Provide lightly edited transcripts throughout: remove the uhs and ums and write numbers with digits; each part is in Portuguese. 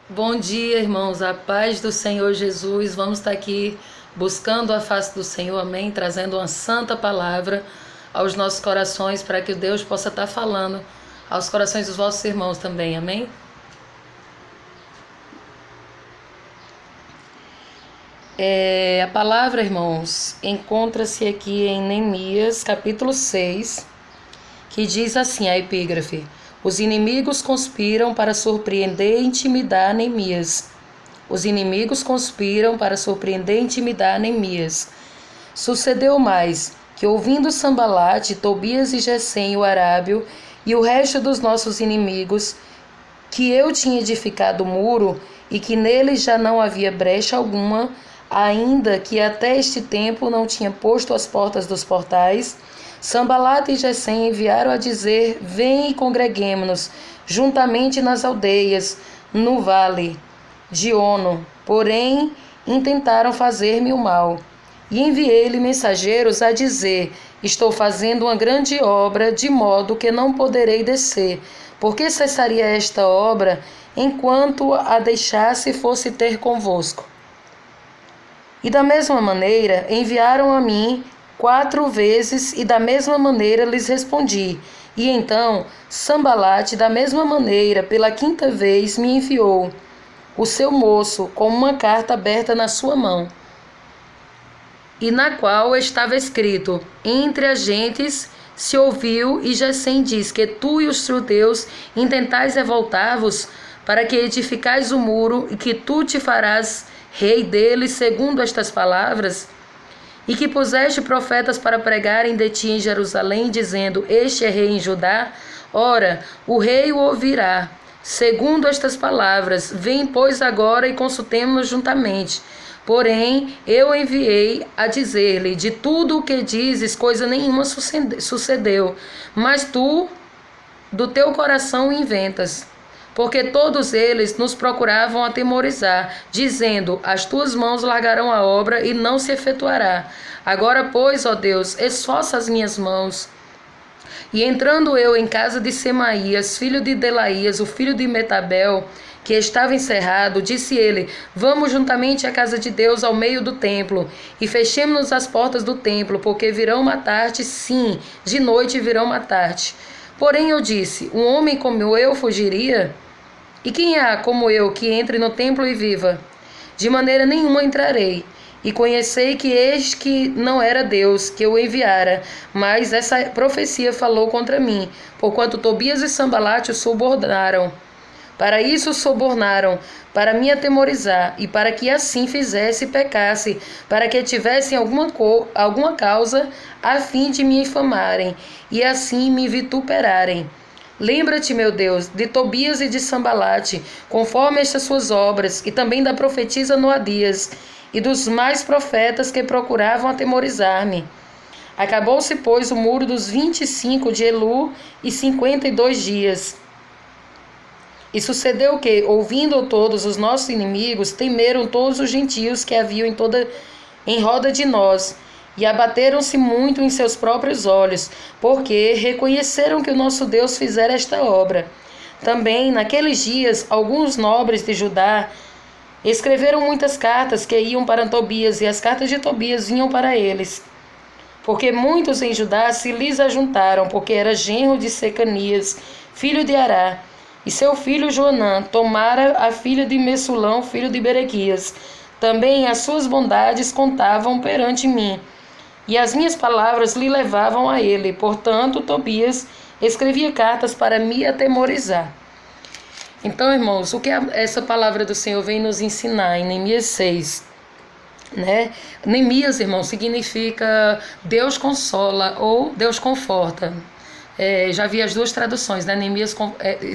Bom dia, irmãos. A paz do Senhor Jesus. Vamos estar aqui buscando a face do Senhor, amém? Trazendo uma santa palavra aos nossos corações para que Deus possa estar falando aos corações dos vossos irmãos também, amém? A palavra, irmãos, encontra-se aqui em Neemias, capítulo 6, que diz assim a epígrafe: Os inimigos conspiram para surpreender e intimidar Neemias. Os inimigos conspiram para surpreender e intimidar Neemias. Sucedeu mais, que ouvindo Sambalate, Tobias e Gesem o arábio e o resto dos nossos inimigos, que eu tinha edificado o muro e que nele já não havia brecha alguma, ainda que até este tempo não tinha posto as portas dos portais, Sambalate e Gesem enviaram a dizer: Vem e congreguemo-nos juntamente nas aldeias, no vale de Ono. Porém, intentaram fazer-me o mal. E enviei-lhe mensageiros a dizer: Estou fazendo uma grande obra, de modo que não poderei descer. Por que cessaria esta obra, enquanto a deixasse fosse ter convosco? E da mesma maneira enviaram a mim 4 vezes, e da mesma maneira lhes respondi. E então Sambalate, da mesma maneira, pela 5ª vez, me enviou o seu moço com uma carta aberta na sua mão, e na qual estava escrito: Entre as gentes se ouviu, e Gesem diz que tu e os judeus intentais revoltar-vos para que edificais o muro, e que tu te farás rei deles, segundo estas palavras, e que puseste profetas para pregarem de ti em Jerusalém, dizendo: Este é rei em Judá. Ora, o rei o ouvirá, segundo estas palavras. Vem, pois, agora e consultemo-nos juntamente. Porém, eu enviei a dizer-lhe: De tudo o que dizes, coisa nenhuma sucedeu, mas tu do teu coração inventas. Porque todos eles nos procuravam atemorizar, dizendo: As tuas mãos largarão a obra e não se efetuará. Agora, pois, ó Deus, esforça as minhas mãos. E entrando eu em casa de Semaías, filho de Delaías, o filho de Metabel, que estava encerrado, disse ele: Vamos juntamente à casa de Deus ao meio do templo, e fechemo-nos as portas do templo, porque virão matar-te, sim, de noite virão matar-te. Porém eu disse: Um homem como eu fugiria? E quem há como eu que entre no templo e viva? De maneira nenhuma entrarei. E conhecei que eis que não era Deus que o enviara, mas essa profecia falou contra mim, porquanto Tobias e Sambalate o subornaram. Para isso subornaram, para me atemorizar, e para que assim fizesse e pecasse, para que tivessem alguma causa, a fim de me infamarem, e assim me vituperarem. Lembra-te, meu Deus, de Tobias e de Sambalate, conforme estas suas obras, e também da profetisa Noadias, e dos mais profetas que procuravam atemorizar-me. Acabou-se, pois, o muro dos 25 de Elu e 52 dias. E sucedeu que, ouvindo todos os nossos inimigos, temeram todos os gentios que haviam em roda de nós, e abateram-se muito em seus próprios olhos, porque reconheceram que o nosso Deus fizera esta obra. Também, naqueles dias, alguns nobres de Judá escreveram muitas cartas que iam para Tobias, e as cartas de Tobias vinham para eles. Porque muitos em Judá se lhes ajuntaram, porque era genro de Secanias, filho de Ará, e seu filho Joanã tomara a filha de Messulão, filho de Berequias. Também as suas bondades contavam perante mim, e as minhas palavras lhe levavam a ele. Portanto, Tobias escrevia cartas para me atemorizar. Então, irmãos, o que essa palavra do Senhor vem nos ensinar em Neemias 6? Neemias, irmãos, significa Deus consola ou Deus conforta. Já vi as duas traduções, né? Neemias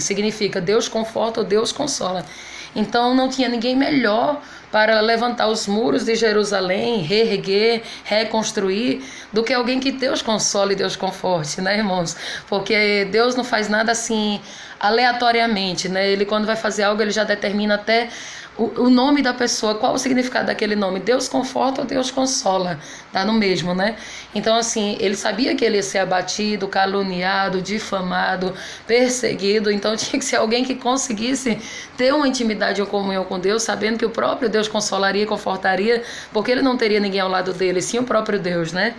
significa Deus conforta ou Deus consola. Então não tinha ninguém melhor para levantar os muros de Jerusalém, reerguer, reconstruir, do que alguém que Deus console e Deus conforte, né, irmãos? Porque Deus não faz nada assim aleatoriamente, né? Ele, quando vai fazer algo, ele já determina até o nome da pessoa, qual o significado daquele nome. Deus conforta ou Deus consola, tá no mesmo, né? Então, assim, ele sabia que ele ia ser abatido, caluniado, difamado, perseguido, então tinha que ser alguém que conseguisse ter uma intimidade ou comunhão com Deus, sabendo que o próprio Deus consolaria e confortaria, porque ele não teria ninguém ao lado dele, sim o próprio Deus, né?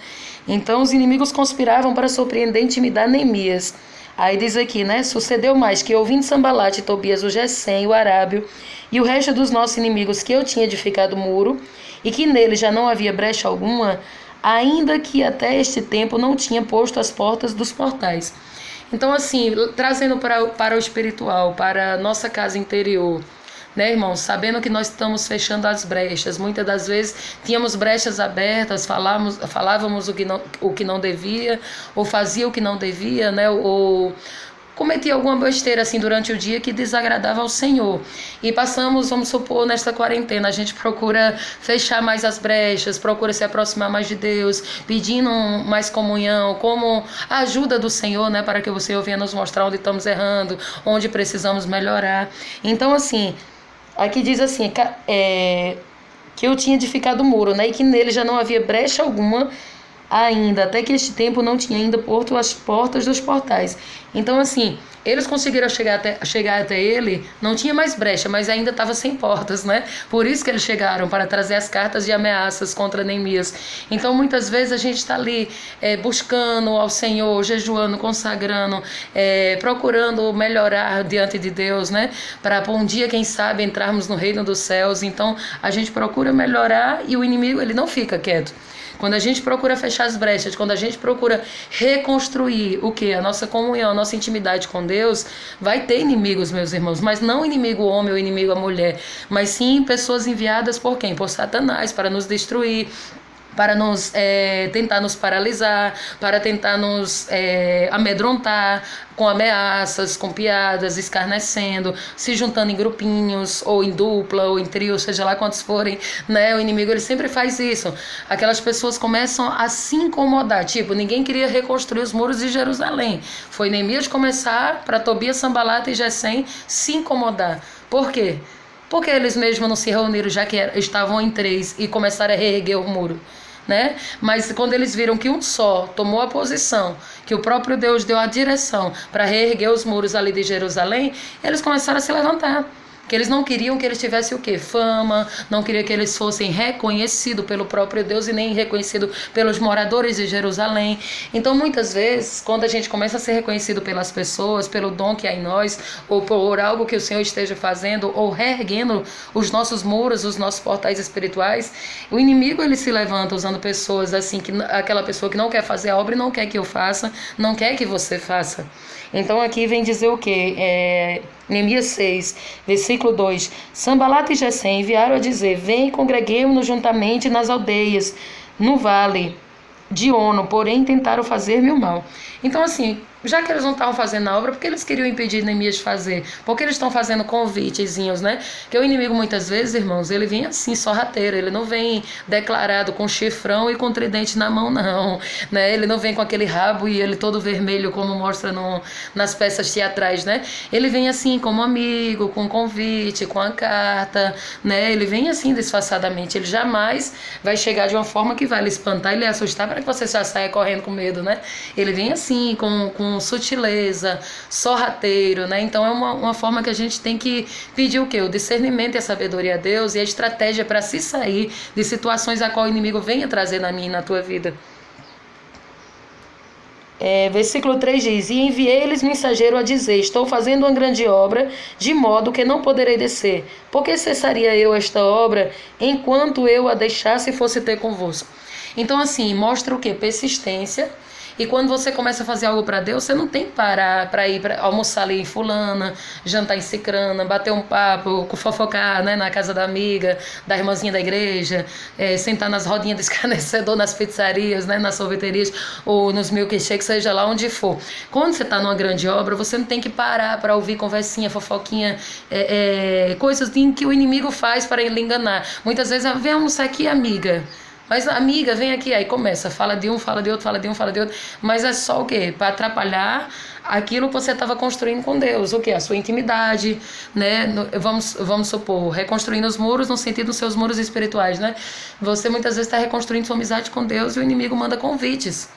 Então os inimigos conspiravam para surpreender e intimidar Neemias. Aí diz aqui, né? Sucedeu mais que, ouvindo Sambalate, Tobias, o Gesem, o Arábio e o resto dos nossos inimigos, que eu tinha edificado o muro, e que nele já não havia brecha alguma, ainda que até este tempo não tinha posto as portas dos portais. Então, assim, trazendo para o espiritual, para a nossa casa interior, né, irmãos? Sabendo que nós estamos fechando as brechas. Muitas das vezes tínhamos brechas abertas, falávamos o que não devia, ou fazia o que não devia, né? Ou cometia alguma besteira assim durante o dia que desagradava ao Senhor. E passamos, vamos supor, nesta quarentena, a gente procura fechar mais as brechas, procura se aproximar mais de Deus, pedindo mais comunhão, como a ajuda do Senhor, né, para que o Senhor venha nos mostrar onde estamos errando, onde precisamos melhorar. Então, assim, aqui diz assim, que eu tinha edificado o muro, né, e que nele já não havia brecha alguma ainda, até que este tempo não tinha ainda posto as portas dos portais. Então, assim, eles conseguiram chegar até ele, não tinha mais brecha, mas ainda estava sem portas, né? Por isso que eles chegaram, para trazer as cartas de ameaças contra Neemias. Então, muitas vezes a gente está ali buscando ao Senhor, jejuando, consagrando, procurando melhorar diante de Deus, né? Para um dia, quem sabe, entrarmos no reino dos céus. Então, a gente procura melhorar e o inimigo, ele não fica quieto. Quando a gente procura fechar as brechas, quando a gente procura reconstruir o que? A nossa comunhão, a nossa intimidade com Deus, vai ter inimigos, meus irmãos, mas não inimigo homem ou inimigo a mulher, mas sim pessoas enviadas por quem? Por Satanás, para nos destruir, para tentar nos paralisar, para tentar nos amedrontar com ameaças, com piadas, escarnecendo, se juntando em grupinhos, ou em dupla, ou em trio, seja lá quantos forem, né? O inimigo, ele sempre faz isso. Aquelas pessoas começam a se incomodar, tipo, ninguém queria reconstruir os muros de Jerusalém. Foi Neemias começar para Tobias, Sambalate e Gesem se incomodar. Por quê? Porque eles mesmos não se reuniram, já que estavam em 3 e começaram a reerguer o muro, né? Mas quando eles viram que um só tomou a posição, que o próprio Deus deu a direção para reerguer os muros ali de Jerusalém, eles começaram a se levantar. Que eles não queriam que eles tivessem o quê? Fama, não queriam que eles fossem reconhecidos pelo próprio Deus e nem reconhecidos pelos moradores de Jerusalém. Então, muitas vezes, quando a gente começa a ser reconhecido pelas pessoas, pelo dom que há em nós, ou por algo que o Senhor esteja fazendo, ou reerguendo os nossos muros, os nossos portais espirituais, o inimigo, ele se levanta usando pessoas assim, que aquela pessoa que não quer fazer a obra e não quer que eu faça, não quer que você faça. Então aqui vem dizer o quê? Neemias 6, versículo 2. Sambalate e Gesem enviaram a dizer: vem e congreguemos-nos juntamente nas aldeias, no vale de Ono, porém tentaram fazer-me o mal. Então, assim, já que eles não estavam fazendo a obra, por que eles queriam impedir Neemias de fazer? Porque eles estão fazendo convitezinhos, né? Porque o inimigo, muitas vezes, irmãos, ele vem assim, sorrateiro, ele não vem declarado com chifrão e com tridente na mão, não, né? Ele não vem com aquele rabo e ele todo vermelho, como mostra nas peças teatrais, né? Ele vem assim, como amigo, com convite, com a carta, né? Ele vem assim, disfarçadamente, ele jamais vai chegar de uma forma que vai lhe espantar e lhe assustar para que você já saia correndo com medo, né? Ele vem assim, com sutileza, sorrateiro, né? Então é uma forma que a gente tem que pedir o quê? O discernimento e a sabedoria a Deus e a estratégia para se sair de situações a qual o inimigo venha trazer na minha e na tua vida. Versículo 3 diz: e enviei-lhes mensageiro a dizer: estou fazendo uma grande obra, de modo que não poderei descer. Por que cessaria eu esta obra, enquanto eu a deixasse e fosse ter convosco? Então, assim, mostra o quê? Persistência E quando você começa a fazer algo para Deus, você não tem que parar para ir pra almoçar ali em fulana, jantar em cicrana, bater um papo, fofocar, né, na casa da amiga, da irmãzinha da igreja, sentar nas rodinhas de escarnecedor nas pizzarias, né, nas sorveterias ou nos milkshakes, seja lá onde for. Quando você está numa grande obra, você não tem que parar para ouvir conversinha, fofoquinha, coisas que o inimigo faz para ele enganar. Muitas vezes, vem almoçar aqui, amiga. Mas, amiga, vem aqui. Aí começa, fala de um, fala de outro, fala de um, fala de outro. Mas é só o quê? Para atrapalhar aquilo que você estava construindo com Deus. O quê? A sua intimidade, né? Vamos supor, reconstruindo os muros no sentido dos seus muros espirituais, né? Você muitas vezes está reconstruindo sua amizade com Deus e o inimigo manda convites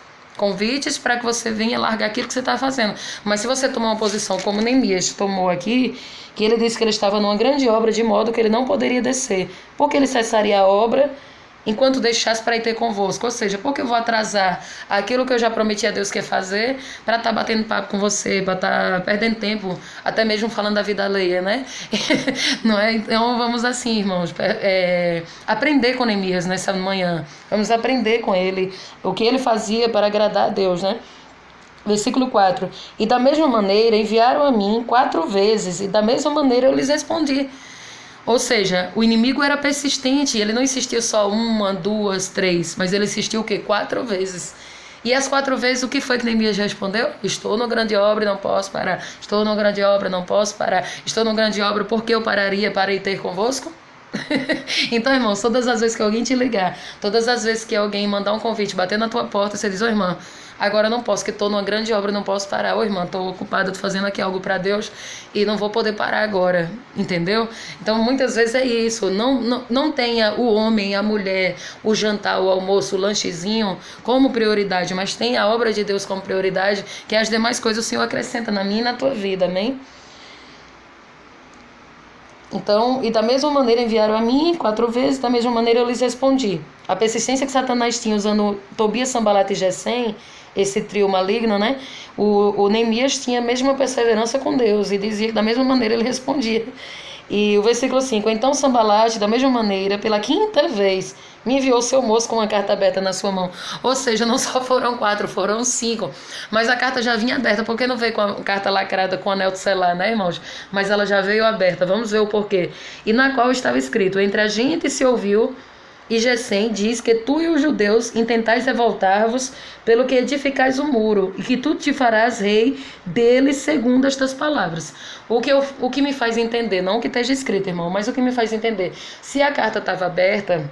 para que você venha largar aquilo que você está fazendo. Mas se você tomar uma posição como Neemias tomou aqui, que ele disse que ele estava numa grande obra de modo que ele não poderia descer, porque ele cessaria a obra enquanto deixasse para ir ter convosco. Ou seja, porque eu vou atrasar aquilo que eu já prometi a Deus que ia fazer para estar batendo papo com você, para estar perdendo tempo, até mesmo falando da vida alheia, né? Não é? Então vamos assim, irmãos, aprender com Neemias nessa manhã. Vamos aprender com ele o que ele fazia para agradar a Deus, né? Versículo 4. E da mesma maneira enviaram a mim 4 vezes, e da mesma maneira eu lhes respondi. Ou seja, o inimigo era persistente, ele não insistiu só 1, 2, 3, mas ele insistiu o quê? 4 vezes. E as 4 vezes o que foi que Neemias respondeu? Estou numa grande obra e não posso parar. Estou numa grande obra, não posso parar. Estou numa grande obra, por que eu pararia para ir ter convosco? Então, irmãos, todas as vezes que alguém te ligar, todas as vezes que alguém mandar um convite, bater na tua porta, você diz, irmã, agora eu não posso, que estou numa grande obra, não posso parar. Irmã, estou ocupada, estou fazendo aqui algo para Deus e não vou poder parar agora, entendeu? Então, muitas vezes é isso. Não tenha o homem, a mulher, o jantar, o almoço, o lanchezinho como prioridade, mas tenha a obra de Deus como prioridade, que as demais coisas o Senhor acrescenta na minha e na tua vida, amém? Então, e da mesma maneira enviaram a mim 4 vezes, da mesma maneira eu lhes respondi. A persistência que Satanás tinha usando Tobias, Sambalat e Gesem, esse trio maligno, né? O Neemias tinha a mesma perseverança com Deus e dizia que da mesma maneira ele respondia. E o versículo 5, então Sambalat, da mesma maneira, pela 5ª vez, me enviou seu moço com uma carta aberta na sua mão. Ou seja, não só foram 4, foram 5. Mas a carta já vinha aberta. Por que não veio com a carta lacrada com anel de selar, né, irmãos? Mas ela já veio aberta. Vamos ver o porquê. E na qual estava escrito, entre a gente se ouviu, e Gesem diz que tu e os judeus intentais revoltar-vos pelo que edificais o muro, e que tu te farás rei deles segundo estas palavras. O que me faz entender, não o que esteja escrito, irmão, mas o que me faz entender, se a carta estava aberta,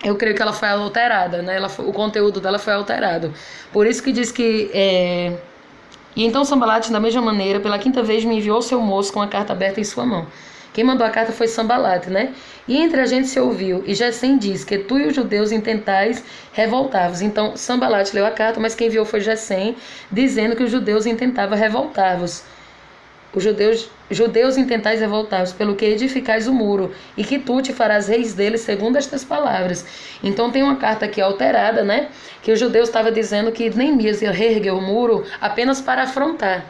eu creio que ela foi alterada, né? O conteúdo dela foi alterado. Por isso que diz que... E então Sambalat, da mesma maneira, pela 5ª vez me enviou seu moço com a carta aberta em sua mão. Quem mandou a carta foi Sambalat, né? E entre a gente se ouviu, e Gesem diz que tu e os judeus intentais revoltar-vos. Então Sambalat leu a carta, mas quem enviou foi Gesem, dizendo que os judeus intentavam revoltar-vos. Os judeus intentais revoltar-vos pelo que edificais o muro, e que tu te farás reis deles segundo estas palavras. Então tem uma carta aqui alterada, né? Que os judeus estavam dizendo que Neemias ia reerguer o muro apenas para afrontar.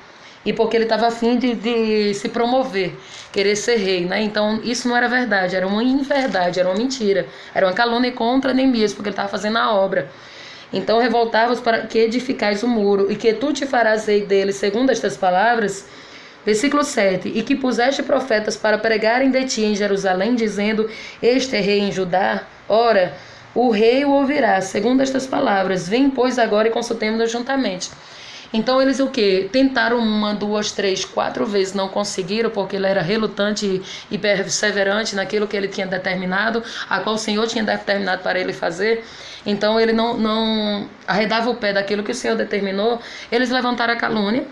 E porque ele estava a fim de se promover, querer ser rei, né? Então isso não era verdade, era uma inverdade, era uma mentira. Era uma calúnia contra Neemias, porque ele estava fazendo a obra. Então revoltar-vos para que edificais o muro, e que tu te farás rei deles segundo estas palavras. Versículo 7. E que puseste profetas para pregarem de ti em Jerusalém, dizendo, este é rei em Judá. Ora, o rei o ouvirá, segundo estas palavras. Vem, pois, agora e consultemos-nos juntamente. Então eles o quê? Tentaram 1, 2, 3, 4 vezes, não conseguiram, porque ele era relutante e perseverante naquilo que ele tinha determinado, a qual o Senhor tinha determinado para ele fazer. Então ele não arredava o pé daquilo que o Senhor determinou. Eles levantaram a calúnia,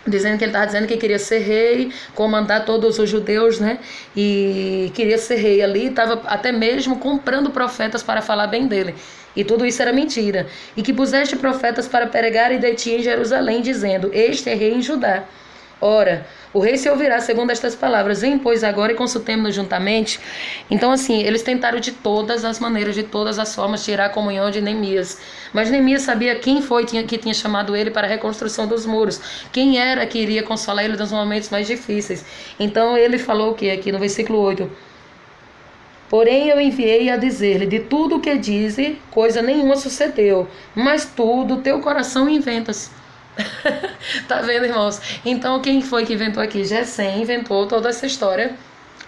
dizendo que ele estava dizendo que queria ser rei, comandar todos os judeus, né? E queria ser rei ali, estava até mesmo comprando profetas para falar bem dele. E tudo isso era mentira. E que puseste profetas para pregarem de ti em Jerusalém, dizendo, este é rei em Judá. Ora, o rei se ouvirá segundo estas palavras. Vem, pois, agora e consultemos-nos juntamente. Então, assim, eles tentaram de todas as maneiras, de todas as formas, tirar a comunhão de Neemias. Mas Neemias sabia quem foi que tinha chamado ele para a reconstrução dos muros. Quem era que iria consolar ele nos momentos mais difíceis. Então, ele falou o que aqui no versículo 8? Porém eu enviei a dizer-lhe, de tudo o que dize, coisa nenhuma sucedeu, mas tu do teu coração inventas. Tá vendo, irmãos? Então quem foi que inventou aqui? Gessém inventou toda essa história.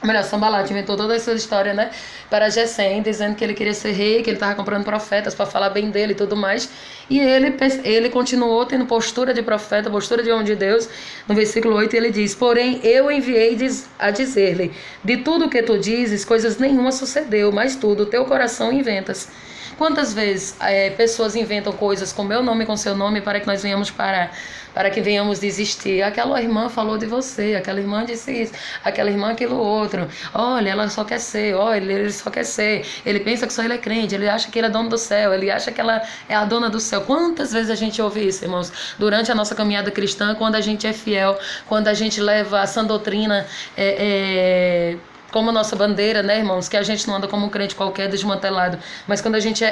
Melhor, Sambalat inventou toda essa história, né? Para Gessém, dizendo que ele queria ser rei, que ele estava comprando profetas para falar bem dele e tudo mais. E ele continuou tendo postura de profeta, postura de homem de Deus. No versículo 8 ele diz: porém eu enviei a dizer-lhe, de tudo que tu dizes, coisas nenhuma sucedeu, mas tudo, teu coração inventas. Quantas vezes pessoas inventam coisas com meu nome e com seu nome para que nós venhamos parar, para que venhamos desistir? Aquela irmã falou de você, aquela irmã disse isso, aquela irmã aquilo outro. Olha, ela só quer ser, olha, ele só quer ser. Ele pensa que só ele é crente, ele acha que ele é dono do céu, ele acha que ela é a dona do céu. Quantas vezes a gente ouve isso, irmãos? Durante a nossa caminhada cristã, quando a gente é fiel, quando a gente leva a sã doutrina como nossa bandeira, né, irmãos? Que a gente não anda como um crente qualquer desmantelado, mas quando a gente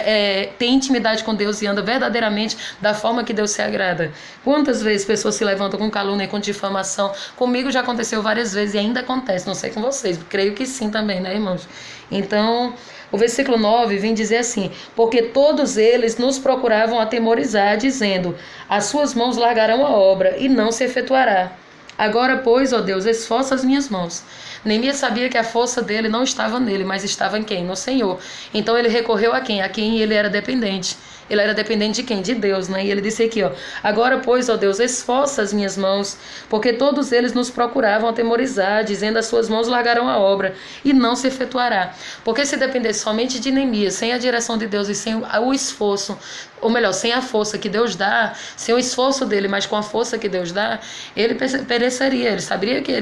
tem intimidade com Deus e anda verdadeiramente da forma que Deus se agrada. Quantas vezes pessoas se levantam com calúnia, com difamação? Comigo já aconteceu várias vezes e ainda acontece, não sei com vocês, creio que sim também, né, irmãos? Então, o versículo 9 vem dizer assim: porque todos eles nos procuravam atemorizar, dizendo, as suas mãos largarão a obra e não se efetuará. Agora, pois, ó Deus, esforça as minhas mãos. Neemias sabia que a força dele não estava nele, mas estava em quem? No Senhor. Então ele recorreu a quem? A quem ele era dependente. Ele era dependente de quem? De Deus, né? E ele disse aqui, ó: agora, pois, ó Deus, esforça as minhas mãos, porque todos eles nos procuravam atemorizar, dizendo, as suas mãos largarão a obra, e não se efetuará. Porque se dependesse somente de Neemias, sem a direção de Deus e sem o esforço, ou melhor, sem a força que Deus dá, sem o esforço dele, mas com a força que Deus dá, ele pereceria.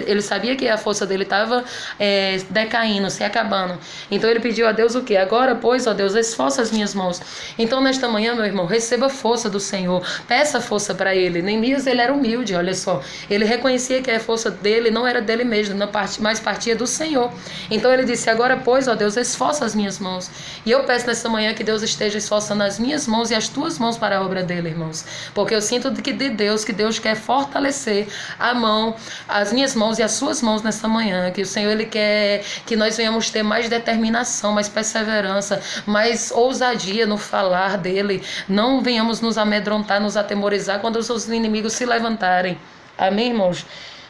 Ele sabia que a força dele estava decaindo, se acabando. Então ele pediu a Deus o quê? Agora, pois, ó Deus, esforça as minhas mãos. Então nesta manhã, meu irmão, receba força do Senhor, peça força para ele. Neemias, ele era humilde, olha só. Ele reconhecia que a força dele não era dele mesmo, mas partia do Senhor. Então ele disse, agora, pois, ó Deus, esforça as minhas mãos. E eu peço nesta manhã que Deus esteja esforçando as minhas mãos e as tuas mãos para a obra dele, irmãos. Porque eu sinto que Deus quer fortalecer as minhas mãos e as suas mãos nesta manhã. Que o Senhor, ele quer que nós venhamos ter mais determinação, mais perseverança, mais ousadia no falar dele. Não venhamos nos amedrontar, nos atemorizar quando os seus inimigos se levantarem. Amém, irmãos?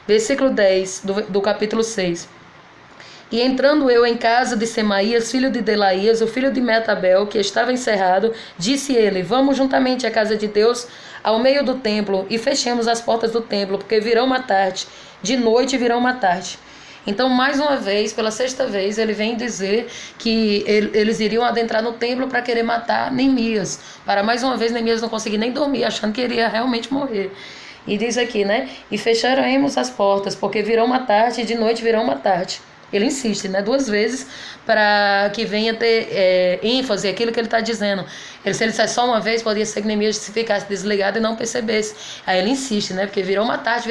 Versículo 10 do capítulo 6. E entrando eu em casa de Semaías, filho de Delaías, o filho de Metabel, que estava encerrado, disse ele, vamos juntamente à casa de Deus, ao meio do templo, e fechemos as portas do templo, porque virão uma tarde, de noite virão uma tarde. Então, mais uma vez, pela sexta vez, ele vem dizer que eles iriam adentrar no templo para querer matar Neemias. Para mais uma vez, Neemias não conseguir nem dormir, achando que iria realmente morrer. E diz aqui, né? E fecharemos as portas, porque virão uma tarde, e de noite virão uma tarde. Ele insiste, né, 2 vezes para que venha ter ênfase aquilo que ele está dizendo. Se ele dissesse só uma vez, poderia ser que Neemias ficasse desligado e não percebesse. Aí ele insiste, né, porque virou uma tarde.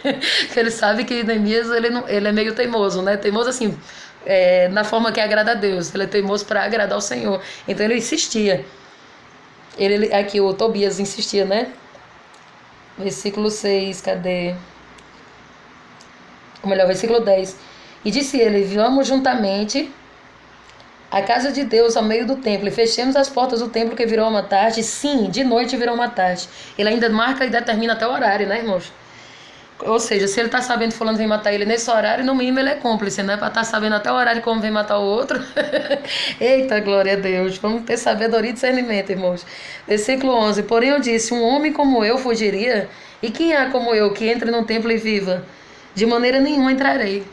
Porque ele sabe que Neemias ele é meio teimoso, né, teimoso assim, na forma que agrada a Deus. Ele é teimoso para agradar ao Senhor. Então ele insistia. Aqui o Tobias insistia, né? Versículo 6, cadê? Ou melhor, versículo 10. E disse ele, vamos juntamente à casa de Deus ao meio do templo, e fechemos as portas do templo que virou uma tarde. Sim, de noite virou uma tarde. Ele ainda marca e determina até o horário, né, irmãos? Ou seja, se ele está sabendo que fulano vem matar ele nesse horário, no mínimo ele é cúmplice, né? Para estar sabendo até o horário como vem matar o outro. Eita, glória a Deus. Vamos ter sabedoria e discernimento, irmãos. Versículo 11. Porém eu disse, um homem como eu fugiria? E quem é como eu que entre no templo e viva? De maneira nenhuma entrarei.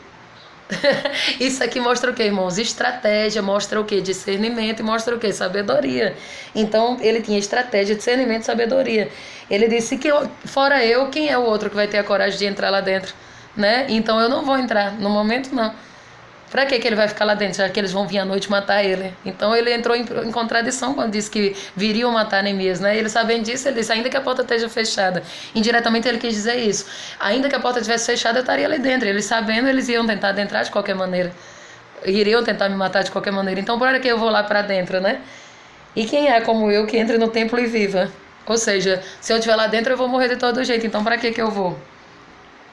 Isso aqui mostra o que, irmãos? Estratégia, mostra o que? Discernimento, e mostra o que? Sabedoria. Então ele tinha estratégia, discernimento e sabedoria. Ele disse que fora eu, quem é o outro que vai ter a coragem de entrar lá dentro, né? Então eu não vou entrar, no momento não. Pra que ele vai ficar lá dentro, já que eles vão vir à noite matar ele? Então ele entrou em contradição quando disse que viriam matar Neemias, né? Ele sabendo disso, ele disse, ainda que a porta esteja fechada. Indiretamente ele quis dizer isso. Ainda que a porta estivesse fechada, eu estaria ali dentro. Eles sabendo, eles iam tentar adentrar de qualquer maneira. Iriam tentar me matar de qualquer maneira. Então por que eu vou lá para dentro, né? E quem é como eu que entre no templo e viva? Ou seja, se eu estiver lá dentro, eu vou morrer de todo jeito. Então para que eu vou?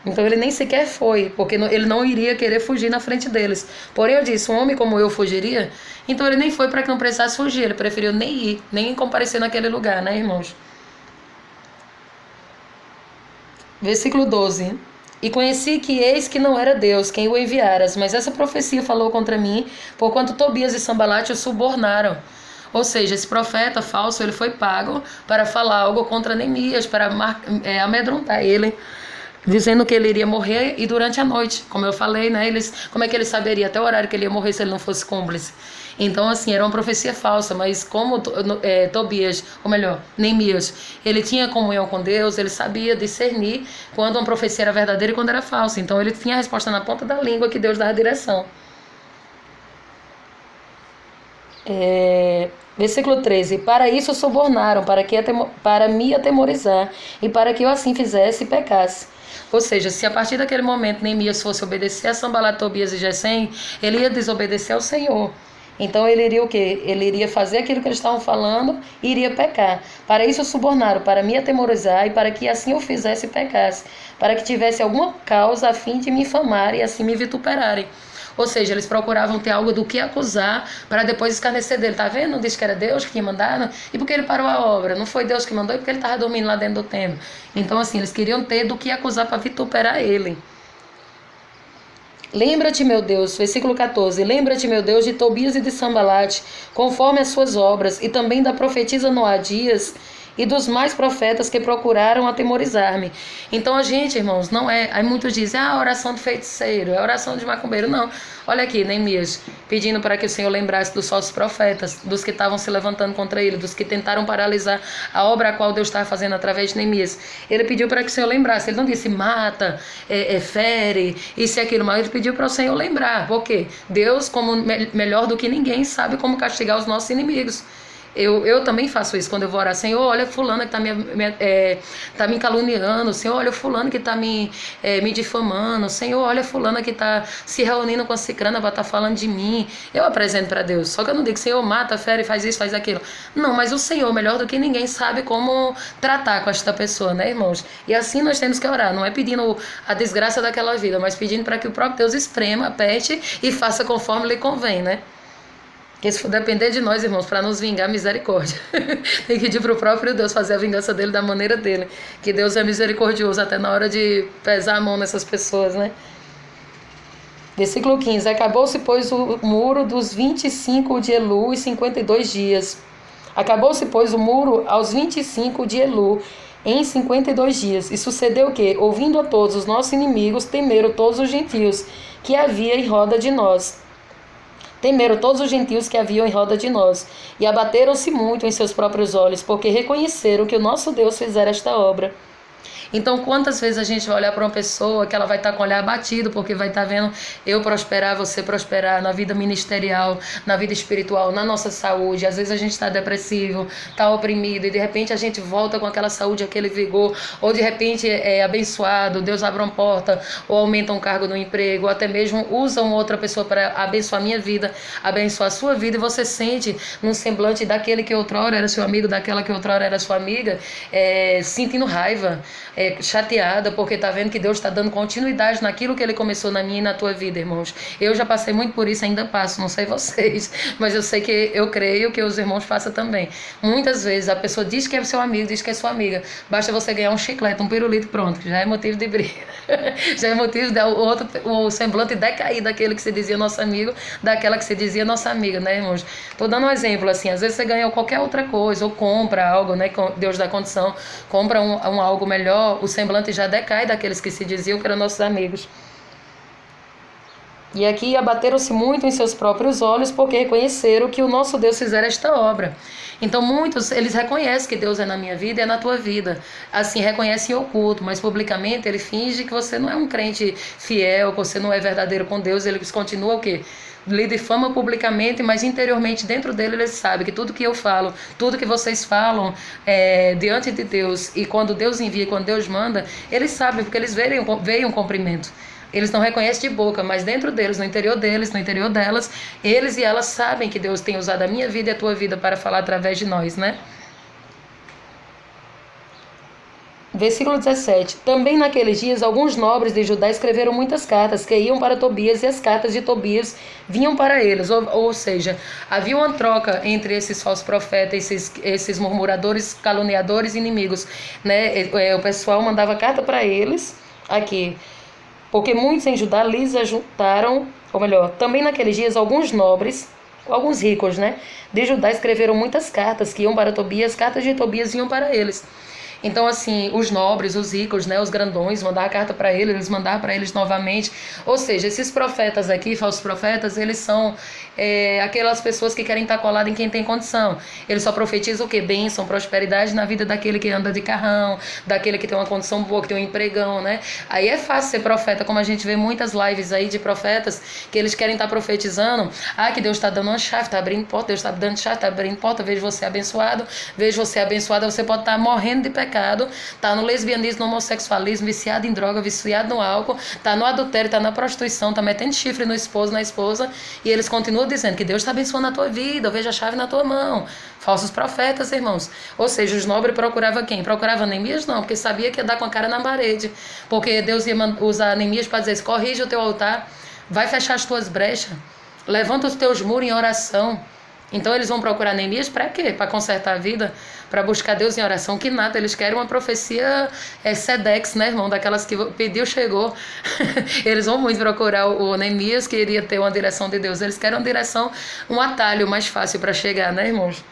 Então ele nem sequer foi, porque ele não iria querer fugir na frente deles. Porém eu disse, um homem como eu fugiria? Então ele nem foi para que não precisasse fugir, ele preferiu nem ir, nem comparecer naquele lugar, né, irmãos? Versículo 12. E conheci que eis que não era Deus quem o enviaras, mas essa profecia falou contra mim, porquanto Tobias e Sambalate o subornaram. Ou seja, esse profeta falso, ele foi pago para falar algo contra Neemias, para amedrontar ele, dizendo que ele iria morrer e durante a noite, como eu falei, né? Como é que ele saberia até o horário que ele ia morrer se ele não fosse cúmplice? Então, assim, era uma profecia falsa, mas como Tobias, ou melhor, Neemias, ele tinha comunhão com Deus, ele sabia discernir quando uma profecia era verdadeira e quando era falsa. Então, ele tinha a resposta na ponta da língua que Deus dava a direção. Versículo 13. Para isso subornaram, para me atemorizar, e para que eu assim fizesse e pecasse. Ou seja, se a partir daquele momento Neemias fosse obedecer a Sanbalat, Tobias e Gesem, ele ia desobedecer ao Senhor. Então ele iria o quê? Ele iria fazer aquilo que eles estavam falando e iria pecar. Para isso subornaram, para me atemorizar e para que assim eu fizesse e pecasse. Para que tivesse alguma causa a fim de me infamar e assim me vituperarem. Ou seja, eles procuravam ter algo do que acusar para depois escarnecer dele. Tá vendo? Não disse que era Deus que tinha mandado? E por que ele parou a obra? Não foi Deus que mandou e porque ele estava dormindo lá dentro do templo. Então assim, eles queriam ter do que acusar para vituperar ele. Lembra-te, meu Deus, versículo 14, lembra-te, meu Deus, de Tobias e de Sambalate, conforme as suas obras, e também da profetisa Noadias e dos mais profetas que procuraram atemorizar-me. Então a gente, irmãos, não é... Aí muitos dizem, oração de feiticeiro, é oração de macumbeiro. Não, olha aqui, Neemias, pedindo para que o Senhor lembrasse dos falsos profetas, dos que estavam se levantando contra ele, dos que tentaram paralisar a obra a qual Deus estava fazendo através de Neemias. Ele pediu para que o Senhor lembrasse, ele não disse mata, fere, isso e aquilo, mas ele pediu para o Senhor lembrar. Por quê? Deus, como melhor do que ninguém, sabe como castigar os nossos inimigos. Eu também faço isso quando eu vou orar. Senhor, olha fulano que tá me caluniando. Senhor, olha fulano que tá me difamando. Senhor, olha fulano que tá se reunindo com a cicrana para estar falando de mim. Eu apresento para Deus. Só que eu não digo, Senhor, mata, fere, faz isso, faz aquilo. Não, mas o Senhor, melhor do que ninguém, sabe como tratar com esta pessoa, né, irmãos? E assim nós temos que orar. Não é pedindo a desgraça daquela vida, mas pedindo para que o próprio Deus esprema, aperte e faça conforme lhe convém, né? Porque se for depender de nós, irmãos, para nos vingar, misericórdia. Tem que pedir para o próprio Deus fazer a vingança dele da maneira dele. Que Deus é misericordioso até na hora de pesar a mão nessas pessoas, né? Versículo 15. Acabou-se, pois, o muro dos 25 de Elu e 52 dias. Acabou-se, pois, o muro aos 25 de Elu em 52 dias. E sucedeu o quê? Ouvindo a todos os nossos inimigos, temeram todos os gentios que havia em roda de nós. Temeram todos os gentios que haviam em roda de nós, e abateram-se muito em seus próprios olhos, porque reconheceram que o nosso Deus fizera esta obra. Então, quantas vezes a gente vai olhar para uma pessoa que ela vai estar com o olhar abatido, porque vai estar vendo eu prosperar, você prosperar na vida ministerial, na vida espiritual, na nossa saúde. Às vezes a gente está depressivo, está oprimido, e de repente a gente volta com aquela saúde, aquele vigor, ou de repente é abençoado, Deus abre uma porta, ou aumenta um cargo no emprego, ou até mesmo usa uma outra pessoa para abençoar a minha vida, abençoar a sua vida, e você sente num semblante daquele que outrora era seu amigo, daquela que outrora era sua amiga, sentindo raiva, chateada, porque está vendo que Deus está dando continuidade naquilo que Ele começou na minha e na tua vida, irmãos. Eu já passei muito por isso, ainda passo, não sei vocês, mas eu sei que eu creio que os irmãos passam também. Muitas vezes a pessoa diz que é seu amigo, diz que é sua amiga, basta você ganhar um chiclete, um pirulito, pronto, que já é motivo de briga, já é motivo de o semblante decair daquele que se dizia nosso amigo, daquela que se dizia nossa amiga, né, irmãos? Tô dando um exemplo, assim, às vezes você ganha qualquer outra coisa, ou compra algo, né, Deus dá condição, compra um algo melhor, o semblante já decai daqueles que se diziam que eram nossos amigos. E aqui abateram-se muito em seus próprios olhos, porque reconheceram que o nosso Deus fizera esta obra. Então muitos, eles reconhecem que Deus é na minha vida e é na tua vida. Assim, reconhecem em oculto, mas publicamente ele finge que você não é um crente fiel, que você não é verdadeiro com Deus. Eles continuam o quê? Lhe difama publicamente, mas interiormente dentro dele ele sabe que tudo que eu falo, tudo que vocês falam diante de Deus, e quando Deus envia, quando Deus manda, eles sabem, porque eles veem um cumprimento. Eles não reconhecem de boca, mas dentro deles, no interior delas, eles e elas sabem que Deus tem usado a minha vida e a tua vida para falar através de nós, né? Versículo 17. Também naqueles dias, alguns nobres de Judá escreveram muitas cartas que iam para Tobias, e as cartas de Tobias vinham para eles. Ou seja, havia uma troca entre esses falsos profetas, esses murmuradores, caluniadores, inimigos, né? O pessoal mandava carta para eles, aqui, porque muitos em Judá lhes ajuntaram, ou melhor, também naqueles dias, alguns nobres, alguns ricos, né, de Judá escreveram muitas cartas que iam para Tobias, cartas de Tobias iam para eles. Então, assim, os nobres, os ricos, né, os grandões, mandaram a carta para eles mandaram para eles novamente. Ou seja, esses profetas aqui, falsos profetas, eles são aquelas pessoas que querem estar coladas em quem tem condição. Eles só profetizam o quê? Bênção, prosperidade na vida daquele que anda de carrão, daquele que tem uma condição boa, que tem um empregão, né? Aí é fácil ser profeta, como a gente vê muitas lives aí de profetas, que eles querem estar profetizando. Ah, que Deus está dando uma chave, está abrindo porta, Deus está dando chave, está abrindo porta, vejo você abençoado, você pode estar morrendo de pecado, tá no lesbianismo, no homossexualismo, viciado em droga, viciado no álcool, tá no adultério, tá na prostituição, tá metendo chifre no esposo, na esposa, e eles continuam dizendo que Deus está abençoando a tua vida, eu vejo a chave na tua mão. Falsos profetas, irmãos. Ou seja, os nobres procuravam quem? Procurava Neemias? Não, porque sabia que ia dar com a cara na parede, porque Deus ia usar Neemias para dizer, corrige o teu altar, vai fechar as tuas brechas, levanta os teus muros em oração. Então eles vão procurar Neemias para quê? Para consertar a vida, para buscar Deus em oração, que nada, eles querem uma profecia Sedex, né, irmão, daquelas que pediu, chegou. Eles vão muito procurar o Neemias, que iria ter uma direção de Deus, eles querem uma direção, um atalho mais fácil para chegar, né, irmãos?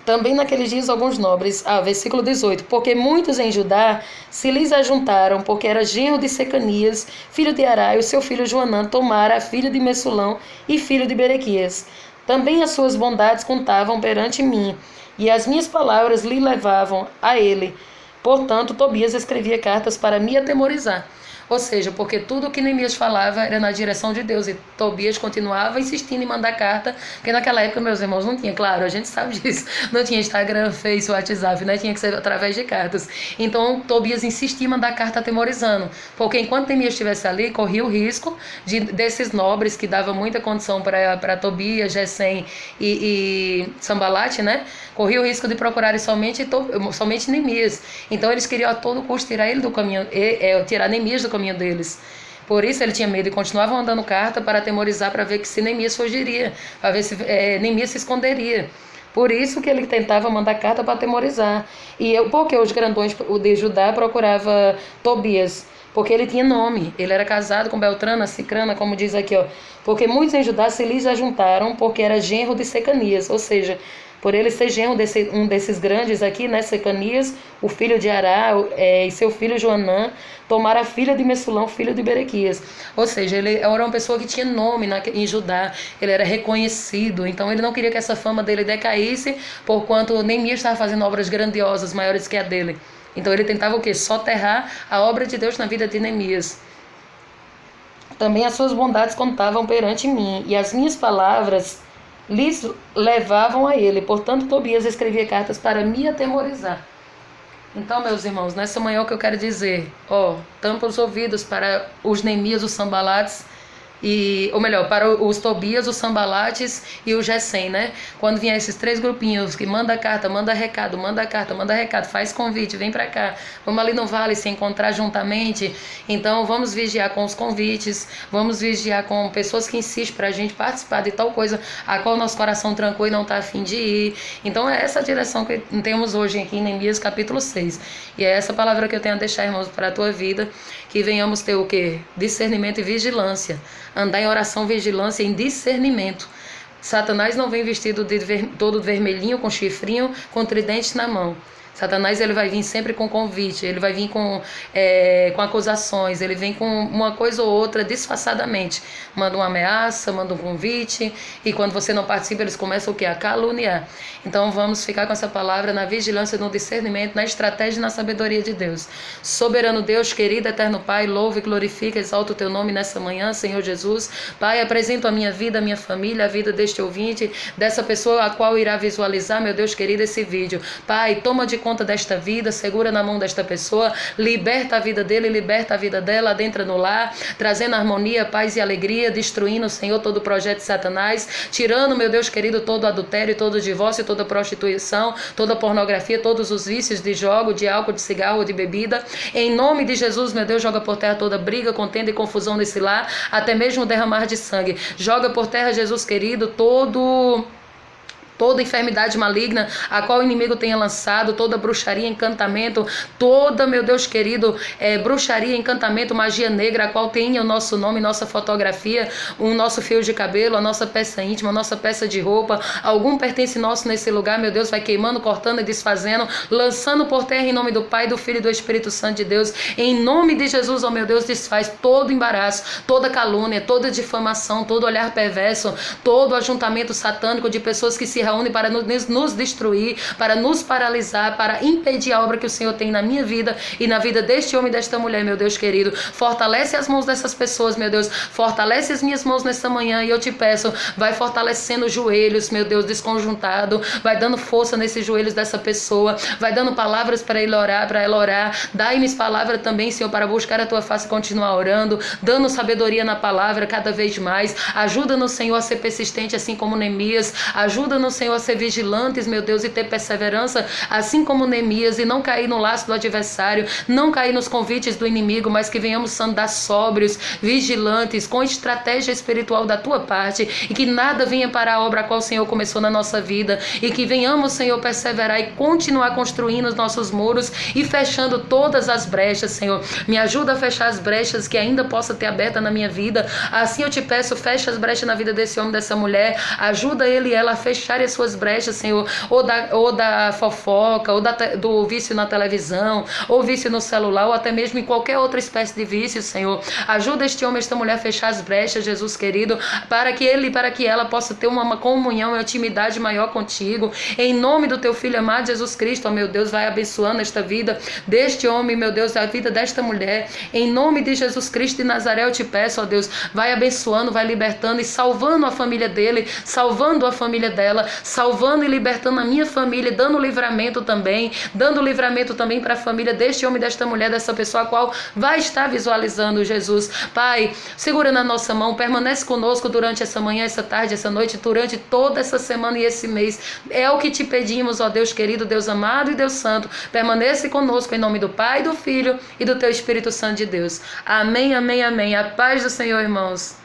Também naqueles dias alguns nobres, versículo 18, porque muitos em Judá se lhes ajuntaram, porque era genro de Secanias, filho de Arai, o seu filho Joanã, tomara, filho de Messulão e filho de Berequias. Também as suas bondades contavam perante mim, e as minhas palavras lhe levavam a ele. Portanto, Tobias escrevia cartas para me atemorizar. Ou seja, porque tudo o que Neemias falava era na direção de Deus, e Tobias continuava insistindo em mandar carta, porque naquela época, meus irmãos, não tinha, claro, a gente sabe disso, não tinha Instagram, Face, WhatsApp, né? Tinha que ser através de cartas. Então, Tobias insistia em mandar carta atemorizando, porque enquanto Neemias estivesse ali, corria o risco desses nobres que davam muita condição para Tobias, Gesem e Sambalate, né? Corria o risco de procurarem somente Neemias. Então, eles queriam a todo custo tirar ele do caminho, tirar Neemias do caminho deles. Por isso ele tinha medo e continuava mandando carta para atemorizar, para ver que se Neemias fugiria, para ver se Neemias se esconderia. Por isso que ele tentava mandar carta para atemorizar. Porque os grandões de Judá procurava Tobias? Porque ele tinha nome, ele era casado com Beltrana, Cicrana, como diz aqui, ó. Porque muitos em Judá se lhes ajuntaram, porque era genro de Secanias, ou seja, por ele ser genro um desses grandes aqui, né, Secanias, o filho de Ará, e seu filho Joanã, tomaram a filha de Messulão, filho de Berequias. Ou seja, ele era uma pessoa que tinha nome em Judá, ele era reconhecido, então ele não queria que essa fama dele decaísse, porquanto Neemias estava fazendo obras grandiosas, maiores que a dele. Então ele tentava o quê? Soterrar a obra de Deus na vida de Neemias. Também as suas bondades contavam perante mim, e as minhas palavras lhes levavam a ele. Portanto, Tobias escrevia cartas para me atemorizar. Então, meus irmãos, nessa manhã o que eu quero dizer, tampa os ouvidos para os Neemias, os Sambalates, ou melhor, para os Tobias, os Sambalates e o Gesem, né? Quando vier esses três grupinhos que manda carta, manda recado, faz convite, vem para cá, vamos ali no vale se encontrar juntamente. Então vamos vigiar com os convites, vamos vigiar com pessoas que insistem para a gente participar de tal coisa a qual nosso coração trancou e não está a fim de ir. Então é essa direção que temos hoje aqui em Neemias capítulo 6. E é essa palavra que eu tenho a deixar, irmãos, para a tua vida, que venhamos ter o quê? Discernimento e vigilância. Andar em oração, vigilância, em discernimento. Satanás não vem vestido todo vermelhinho, com chifrinho, com tridente na mão. Satanás ele vai vir sempre com convite, ele vai vir com acusações, ele vem com uma coisa ou outra disfarçadamente. Manda uma ameaça, manda um convite, e quando você não participa, eles começam o quê? A caluniar. Então vamos ficar com essa palavra na vigilância, no discernimento, na estratégia e na sabedoria de Deus. Soberano Deus, querido, eterno Pai, louvo e glorifica, exalta o teu nome nessa manhã, Senhor Jesus. Pai, apresento a minha vida, a minha família, a vida deste ouvinte, dessa pessoa a qual irá visualizar, meu Deus querido, esse vídeo. Pai, toma de conta desta vida, segura na mão desta pessoa, liberta a vida dele, liberta a vida dela, adentra no lar, trazendo harmonia, paz e alegria, destruindo, Senhor, todo o projeto de Satanás, tirando, meu Deus querido, todo adultério, todo divórcio, toda prostituição, toda pornografia, todos os vícios de jogo, de álcool, de cigarro, de bebida. Em nome de Jesus, meu Deus, joga por terra toda briga, contenda e confusão nesse lar, até mesmo derramar de sangue. Joga por terra, Jesus querido, toda enfermidade maligna a qual o inimigo tenha lançado, toda bruxaria, encantamento, toda, meu Deus querido, bruxaria, encantamento, magia negra, a qual tenha o nosso nome, nossa fotografia, o nosso fio de cabelo, a nossa peça íntima, a nossa peça de roupa, algum pertence nosso nesse lugar, meu Deus, vai queimando, cortando e desfazendo, lançando por terra em nome do Pai, do Filho e do Espírito Santo de Deus. Em nome de Jesus, ó meu Deus, desfaz todo embaraço, toda calúnia, toda difamação, todo olhar perverso, todo ajuntamento satânico de pessoas que se reúne para nos destruir, para nos paralisar, para impedir a obra que o Senhor tem na minha vida e na vida deste homem e desta mulher, meu Deus querido. Fortalece as mãos dessas pessoas, meu Deus. Fortalece as minhas mãos nesta manhã e eu te peço, vai fortalecendo os joelhos, meu Deus, desconjuntado, vai dando força nesses joelhos dessa pessoa, vai dando palavras para ela orar. Dai-me palavra também, Senhor, para buscar a tua face e continuar orando, dando sabedoria na palavra cada vez mais. Ajuda-nos, Senhor, a ser persistente, assim como Neemias. Ajuda-nos, Senhor, a ser vigilantes, meu Deus, e ter perseverança, assim como Neemias, e não cair no laço do adversário, não cair nos convites do inimigo, mas que venhamos andar sóbrios, vigilantes, com estratégia espiritual da tua parte, e que nada venha para a obra a qual o Senhor começou na nossa vida, e que venhamos, Senhor, perseverar e continuar construindo os nossos muros e fechando todas as brechas, Senhor. Me ajuda a fechar as brechas que ainda possa ter aberta na minha vida. Assim eu te peço, fecha as brechas na vida desse homem, dessa mulher, ajuda ele e ela a fechar as suas brechas, Senhor, ou da fofoca, ou do vício na televisão, ou vício no celular, ou até mesmo em qualquer outra espécie de vício, Senhor. Ajuda este homem, esta mulher a fechar as brechas, Jesus querido, para que ele e para que ela possa ter uma comunhão, uma intimidade maior contigo. Em nome do teu Filho amado, Jesus Cristo, ó meu Deus, vai abençoando esta vida deste homem, meu Deus, a vida desta mulher. Em nome de Jesus Cristo de Nazaré, eu te peço, ó Deus, vai abençoando, vai libertando e salvando a família dele, salvando a família dela, salvando e libertando a minha família, dando livramento também para a família deste homem, desta mulher, dessa pessoa a qual vai estar visualizando Jesus. Pai, segura na nossa mão, permanece conosco durante essa manhã, essa tarde, essa noite, durante toda essa semana e esse mês. É o que te pedimos, ó Deus querido, Deus amado e Deus santo. Permanece conosco em nome do Pai, do Filho e do teu Espírito Santo de Deus. Amém, amém, amém. A paz do Senhor, irmãos.